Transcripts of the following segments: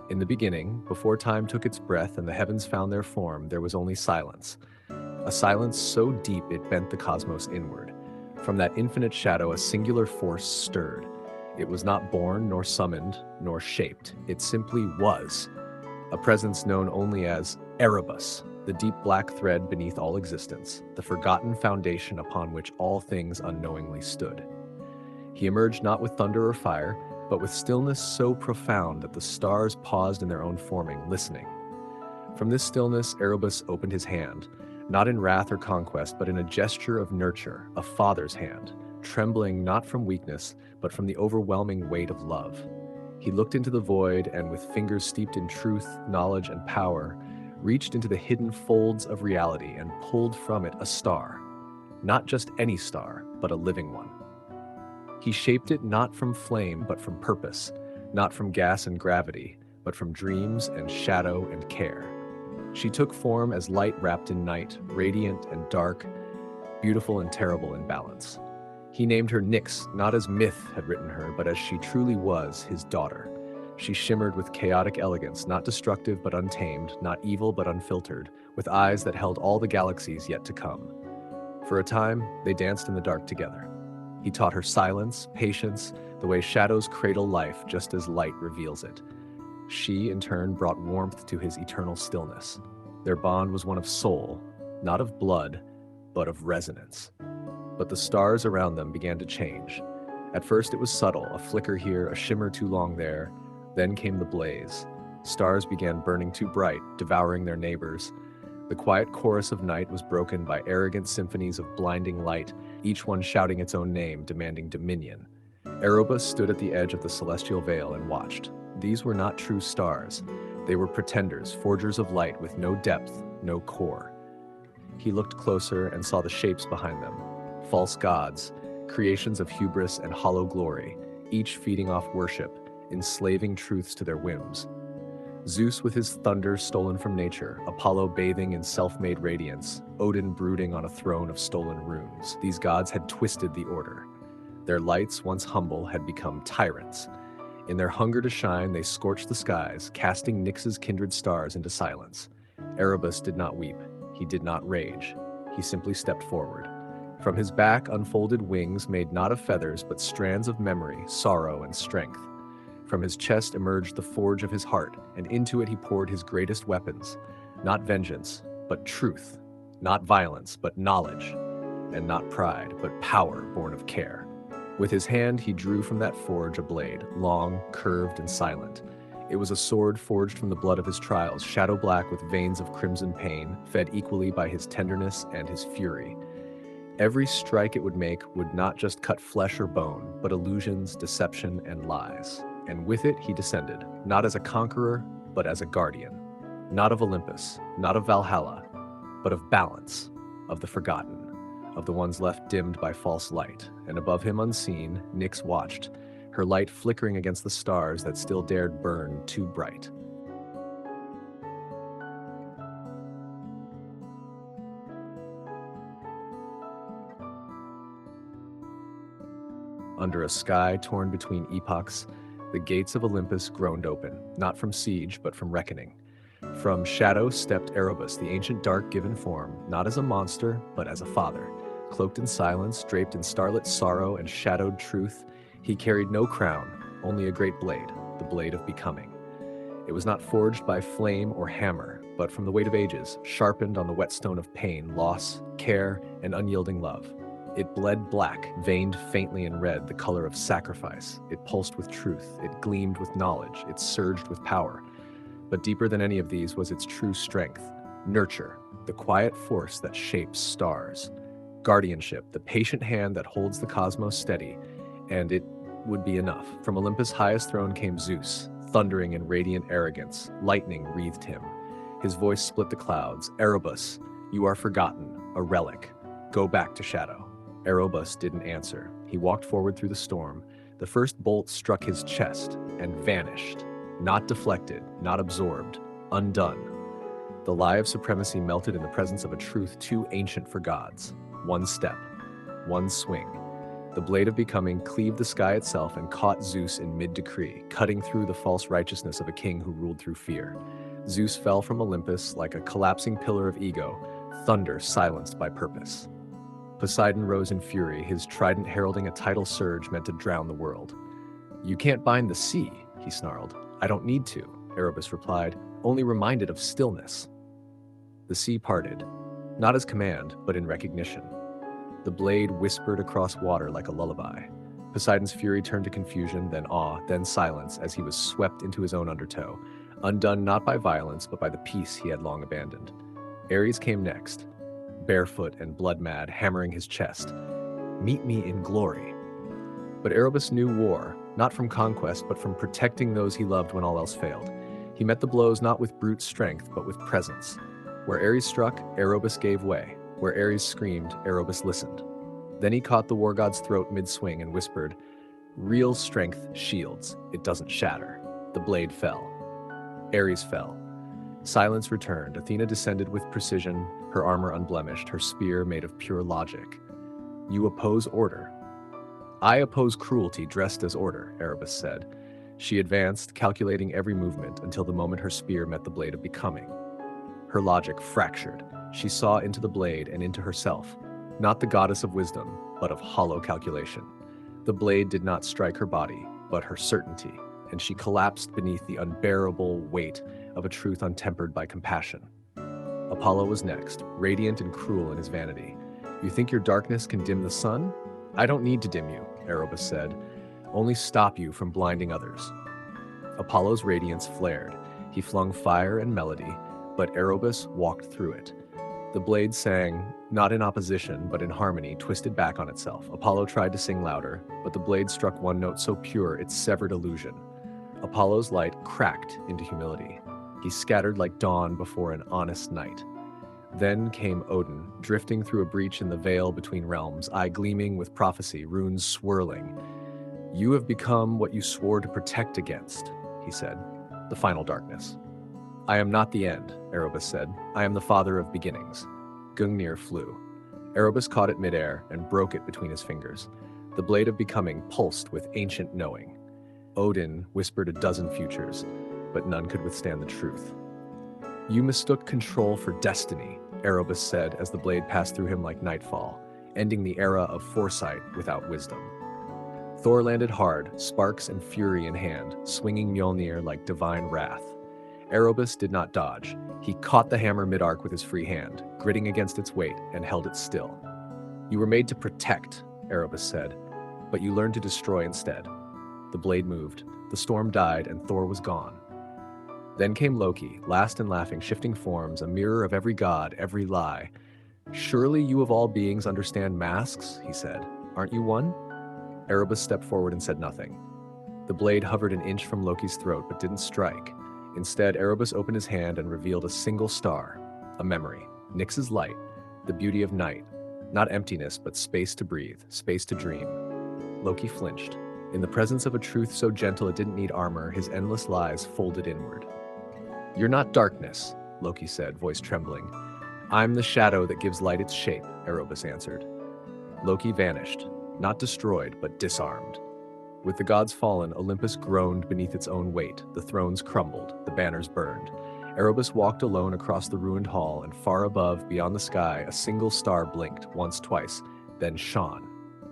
In the beginning, before time took its breath and the heavens found their form, there was only silence. A silence so deep it bent the cosmos inward. From that infinite shadow, a singular force stirred. It was not born, nor summoned, nor shaped. It simply was. A presence known only as Erobus, the deep black thread beneath all existence, the forgotten foundation upon which all things unknowingly stood. He emerged not with thunder or fire, but with stillness so profound that the stars paused in their own forming, listening. From this stillness, Erobus opened his hand, not in wrath or conquest, but in a gesture of nurture, a father's hand, trembling not from weakness, but from the overwhelming weight of love. He looked into the void and, with fingers steeped in truth, knowledge, and power, reached into the hidden folds of reality and pulled from it a star. Not just any star, but a living one. He shaped it not from flame, but from purpose, not from gas and gravity, but from dreams and shadow and care. She took form as light wrapped in night, radiant and dark, beautiful and terrible in balance. He named her Nyx, not as myth had written her, but as she truly was, his daughter. She shimmered with chaotic elegance, not destructive but untamed, not evil but unfiltered, with eyes that held all the galaxies yet to come. For a time, they danced in the dark together. He taught her silence, patience, the way shadows cradle life just as light reveals it. She, in turn, brought warmth to his eternal stillness. Their bond was one of soul, not of blood, but of resonance. But the stars around them began to change. At first it was subtle, a flicker here, a shimmer too long there. Then came the blaze. Stars began burning too bright, devouring their neighbors. The quiet chorus of night was broken by arrogant symphonies of blinding light, each one shouting its own name, demanding dominion. Erobus stood at the edge of the celestial veil and watched. These were not true stars. They were pretenders, forgers of light with no depth, no core. He looked closer and saw the shapes behind them. False gods, creations of hubris and hollow glory, each feeding off worship, enslaving truths to their whims. Zeus with his thunder stolen from nature, Apollo bathing in self-made radiance, Odin brooding on a throne of stolen runes. These gods had twisted the order. Their lights, once humble, had become tyrants. In their hunger to shine, they scorched the skies, casting Nyx's kindred stars into silence. Erobus did not weep. He did not rage. He simply stepped forward. From his back unfolded wings made not of feathers, but strands of memory, sorrow, and strength. From his chest emerged the forge of his heart, and into it he poured his greatest weapons. Not vengeance, but truth. Not violence, but knowledge. And not pride, but power born of care. With his hand he drew from that forge a blade, long, curved, and silent. It was a sword forged from the blood of his trials, shadow black with veins of crimson pain, fed equally by his tenderness and his fury. Every strike it would make would not just cut flesh or bone, but illusions, deception, and lies. And with it he descended, not as a conqueror, but as a guardian. Not of Olympus, not of Valhalla, but of balance, of the forgotten, of the ones left dimmed by false light. And above him unseen, Nyx watched, her light flickering against the stars that still dared burn too bright. Under a sky torn between epochs, the gates of Olympus groaned open, not from siege, but from reckoning. From shadow stepped Erobus, the ancient dark given form, not as a monster, but as a father. Cloaked in silence, draped in starlit sorrow and shadowed truth, he carried no crown, only a great blade, the blade of becoming. It was not forged by flame or hammer, but from the weight of ages, sharpened on the whetstone of pain, loss, care, and unyielding love. It bled black, veined faintly in red, the color of sacrifice. It pulsed with truth, it gleamed with knowledge, it surged with power. But deeper than any of these was its true strength, nurture, the quiet force that shapes stars. Guardianship, the patient hand that holds the cosmos steady, and it would be enough. From Olympus' highest throne came Zeus, thundering in radiant arrogance. Lightning wreathed him. His voice split the clouds. Erobus, you are forgotten, a relic. Go back to shadow. Erobus didn't answer. He walked forward through the storm. The first bolt struck his chest and vanished. Not deflected, not absorbed, undone. The lie of supremacy melted in the presence of a truth too ancient for gods. One step, one swing. The blade of becoming cleaved the sky itself and caught Zeus in mid-decree, cutting through the false righteousness of a king who ruled through fear. Zeus fell from Olympus like a collapsing pillar of ego, thunder silenced by purpose. Poseidon rose in fury, his trident heralding a tidal surge meant to drown the world. "You can't bind the sea," he snarled. "I don't need to," Erebus replied, only reminded of stillness. The sea parted, not as command, but in recognition. The blade whispered across water like a lullaby. Poseidon's fury turned to confusion, then awe, then silence as he was swept into his own undertow, undone not by violence but by the peace he had long abandoned. Ares came next, barefoot and blood-mad, hammering his chest. "Meet me in glory." But Erebus knew war, not from conquest but from protecting those he loved when all else failed. He met the blows not with brute strength but with presence. Where Ares struck, Erobus gave way. Where Ares screamed, Erobus listened. Then he caught the war god's throat mid-swing and whispered, "Real strength shields, it doesn't shatter." The blade fell. Ares fell. Silence returned. Athena descended with precision, her armor unblemished, her spear made of pure logic. "You oppose order." "I oppose cruelty dressed as order," Erobus said. She advanced, calculating every movement until the moment her spear met the blade of becoming. Her logic fractured. She saw into the blade and into herself, not the goddess of wisdom, but of hollow calculation. The blade did not strike her body, but her certainty, and she collapsed beneath the unbearable weight of a truth untempered by compassion. Apollo was next, radiant and cruel in his vanity. "You think your darkness can dim the sun? I don't need to dim you," Erobus said, "only stop you from blinding others." Apollo's radiance flared. He flung fire and melody, but Erobus walked through it. The blade sang, not in opposition, but in harmony, twisted back on itself. Apollo tried to sing louder, but the blade struck one note so pure it severed illusion. Apollo's light cracked into humility. He scattered like dawn before an honest night. Then came Odin, drifting through a breach in the veil between realms, eye gleaming with prophecy, runes swirling. "You have become what you swore to protect against," he said, "the final darkness." "I am not the end," Erobus said. "I am the father of beginnings." Gungnir flew. Erobus caught it midair and broke it between his fingers. The blade of becoming pulsed with ancient knowing. Odin whispered a dozen futures, but none could withstand the truth. "You mistook control for destiny," Erobus said as the blade passed through him like nightfall, ending the era of foresight without wisdom. Thor landed hard, sparks and fury in hand, swinging Mjolnir like divine wrath. Erobus did not dodge. He caught the hammer mid-arc with his free hand, gritting against its weight, and held it still. "You were made to protect," Erobus said, "but you learned to destroy instead." The blade moved, the storm died, and Thor was gone. Then came Loki, last and laughing, shifting forms, a mirror of every god, every lie. "Surely you of all beings understand masks," he said. "Aren't you one?" Erobus stepped forward and said nothing. The blade hovered an inch from Loki's throat, but didn't strike. Instead, Erobus opened his hand and revealed a single star, a memory, Nyx's light, the beauty of night, not emptiness, but space to breathe, space to dream. Loki flinched. In the presence of a truth so gentle it didn't need armor, his endless lies folded inward. "You're not darkness," Loki said, voice trembling. "I'm the shadow that gives light its shape," Erobus answered. Loki vanished, not destroyed, but disarmed. With the gods fallen, Olympus groaned beneath its own weight, the thrones crumbled, the banners burned. Erobus walked alone across the ruined hall, and far above, beyond the sky, a single star blinked, once, twice, then shone.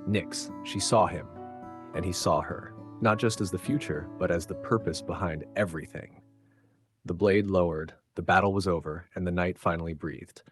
Nyx, she saw him, and he saw her, not just as the future, but as the purpose behind everything. The blade lowered, the battle was over, and the night finally breathed.